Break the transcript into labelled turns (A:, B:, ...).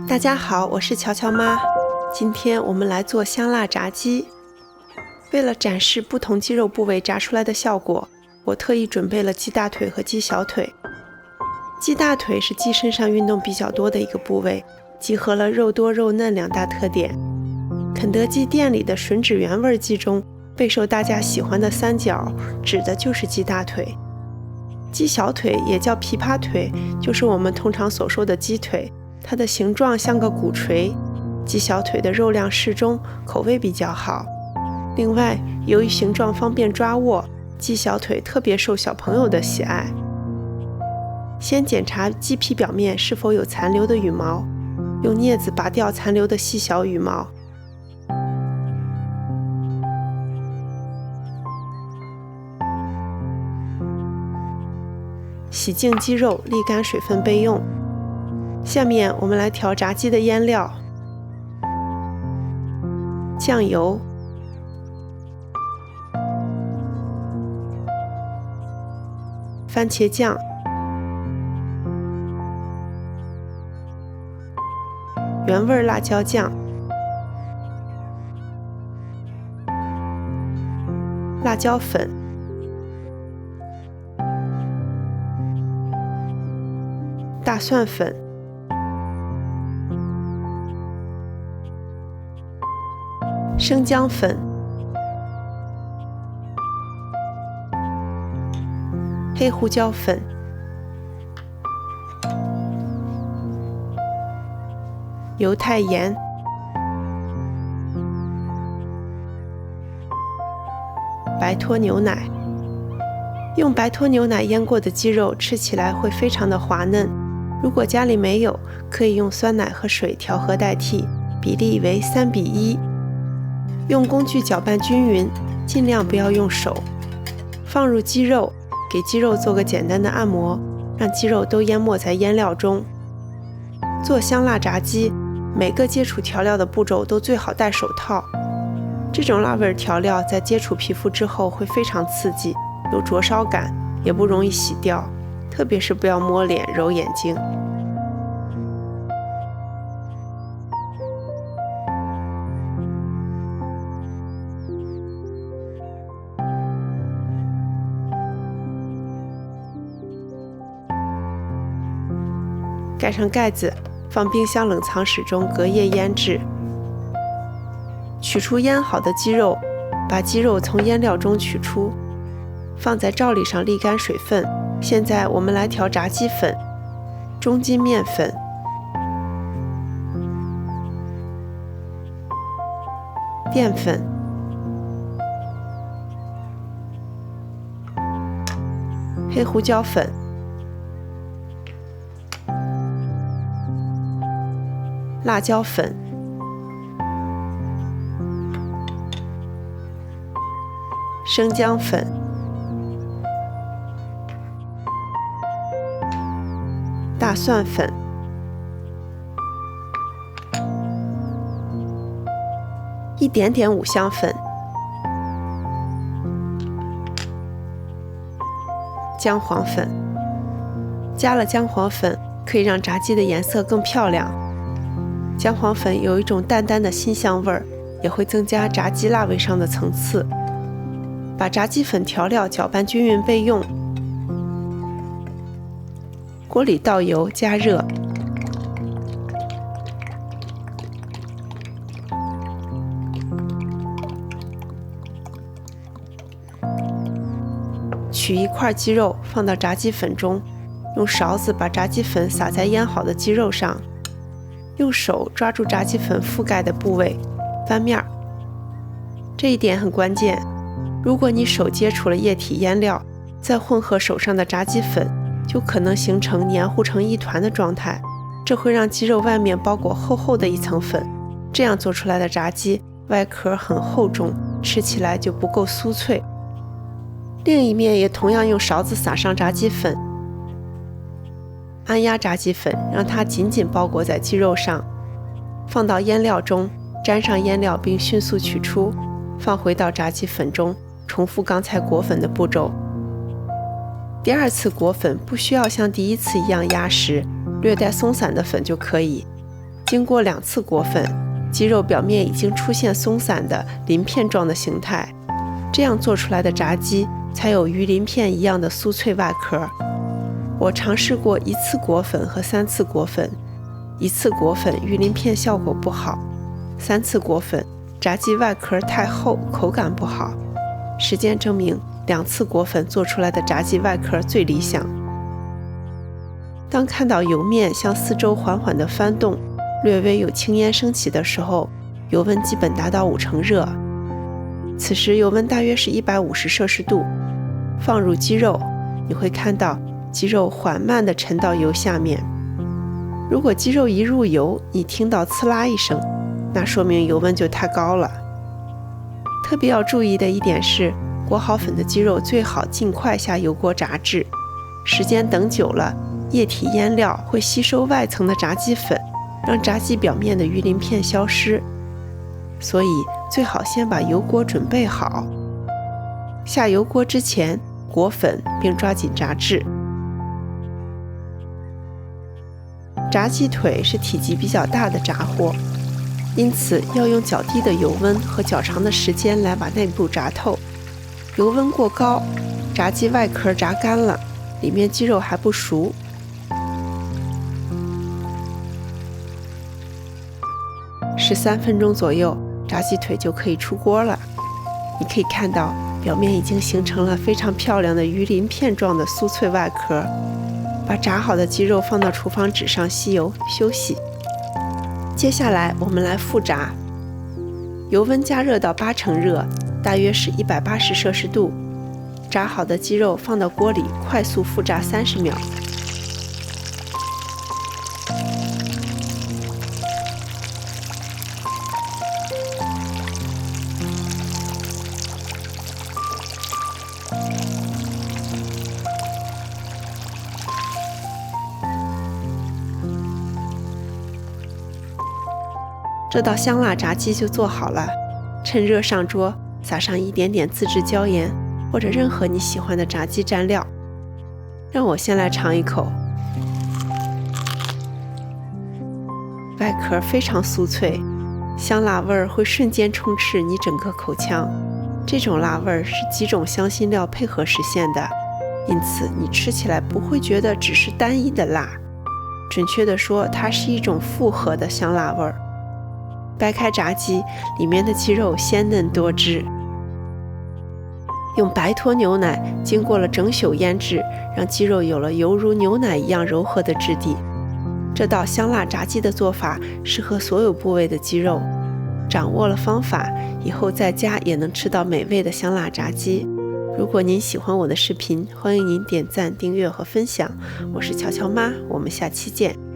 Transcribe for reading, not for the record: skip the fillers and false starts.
A: 大家好，我是乔乔妈。今天我们来做香辣炸鸡。为了展示不同鸡肉部位炸出来的效果，我特意准备了鸡大腿和鸡小腿。鸡大腿是鸡身上运动比较多的一个部位，集合了肉多肉嫩两大特点。肯德基店里的吮指原味鸡中备受大家喜欢的三角，指的就是鸡大腿。鸡小腿也叫琵琶腿，就是我们通常所说的鸡腿，它的形状像个鼓槌。鸡小腿的肉量适中，口味比较好。另外，由于形状方便抓握，鸡小腿特别受小朋友的喜爱。先检查鸡皮表面是否有残留的羽毛，用镊子拔掉残留的细小羽毛。洗净鸡肉，沥干水分备用。下面我们来调炸鸡的腌料：酱油、番茄酱、原味辣椒酱、辣椒粉、大蒜粉、生姜粉、黑胡椒粉、犹太盐、白脱牛奶。用白脱牛奶腌过的鸡肉吃起来会非常的滑嫩，如果家里没有，可以用酸奶和水调和代替，比例为3:1。用工具搅拌均匀，尽量不要用手。放入鸡肉，给鸡肉做个简单的按摩，让鸡肉都淹没在腌料中。做香辣炸鸡，每个接触调料的步骤都最好戴手套。这种辣味调料在接触皮肤之后会非常刺激，有灼烧感，也不容易洗掉，特别是不要摸脸、揉眼睛。盖上盖子，放冰箱冷藏室中隔夜腌制。取出腌好的鸡肉，把鸡肉从腌料中取出，放在罩里上沥干水分。现在我们来调炸鸡粉：中筋面粉、淀粉、黑胡椒粉、辣椒粉、生姜粉、大蒜粉、一点点五香粉、姜黄粉。加了姜黄粉，可以让炸鸡的颜色更漂亮。姜黄粉有一种淡淡的辛香味儿，也会增加炸鸡辣味上的层次。把炸鸡粉调料搅拌均匀备用。锅里倒油，加热。取一块鸡肉放到炸鸡粉中，用勺子把炸鸡粉撒在腌好的鸡肉上，用手抓住炸鸡粉覆盖的部位，翻面。这一点很关键，如果你手接触了液体腌料，再混合手上的炸鸡粉，就可能形成黏糊成一团的状态，这会让鸡肉外面包裹厚厚的一层粉，这样做出来的炸鸡外壳很厚重，吃起来就不够酥脆。另一面也同样用勺子撒上炸鸡粉，按压炸鸡粉，让它紧紧包裹在鸡肉上，放到腌料中，沾上腌料并迅速取出，放回到炸鸡粉中，重复刚才裹粉的步骤。第二次裹粉不需要像第一次一样压实，略带松散的粉就可以。经过2次裹粉，鸡肉表面已经出现松散的鳞片状的形态，这样做出来的炸鸡才有鱼鳞片一样的酥脆外壳。我尝试过1次裹粉和3次裹粉，1次裹粉鱼鳞片效果不好，3次裹粉炸鸡外壳太厚，口感不好。实践证明，2次裹粉做出来的炸鸡外壳最理想。当看到油面向四周缓缓地翻动，略微有青烟升起的时候，油温基本达到5成热。此时油温大约是150摄氏度，放入鸡肉，你会看到鸡肉缓慢地沉到油下面。如果鸡肉一入油，你听到呲啦一声，那说明油温就太高了。特别要注意的一点是，裹好粉的鸡肉最好尽快下油锅炸制，时间等久了，液体腌料会吸收外层的炸鸡粉，让炸鸡表面的鱼鳞片消失，所以最好先把油锅准备好。下油锅之前裹粉并抓紧炸制。炸鸡腿是体积比较大的炸货，因此要用较低的油温和较长的时间来把内部炸透。油温过高，炸鸡外壳炸干了，里面鸡肉还不熟。13分钟左右，炸鸡腿就可以出锅了。你可以看到，表面已经形成了非常漂亮的鱼鳞片状的酥脆外壳。把炸好的鸡肉放到厨房纸上吸油休息。接下来我们来复炸，油温加热到8成热，大约是180摄氏度。炸好的鸡肉放到锅里，快速复炸30秒。这道香辣炸鸡就做好了，趁热上桌，撒上一点点自制椒盐或者任何你喜欢的炸鸡蘸料。让我先来尝一口，外壳非常酥脆，香辣味儿会瞬间充斥你整个口腔。这种辣味儿是几种香辛料配合实现的，因此你吃起来不会觉得只是单一的辣，准确地说，它是一种复合的香辣味儿。掰开炸鸡，里面的鸡肉鲜嫩多汁。用白脱牛奶经过了整宿腌制，让鸡肉有了犹如牛奶一样柔和的质地。这道香辣炸鸡的做法适合所有部位的鸡肉，掌握了方法，以后在家也能吃到美味的香辣炸鸡。如果您喜欢我的视频，欢迎您点赞、订阅和分享。我是乔乔妈，我们下期见。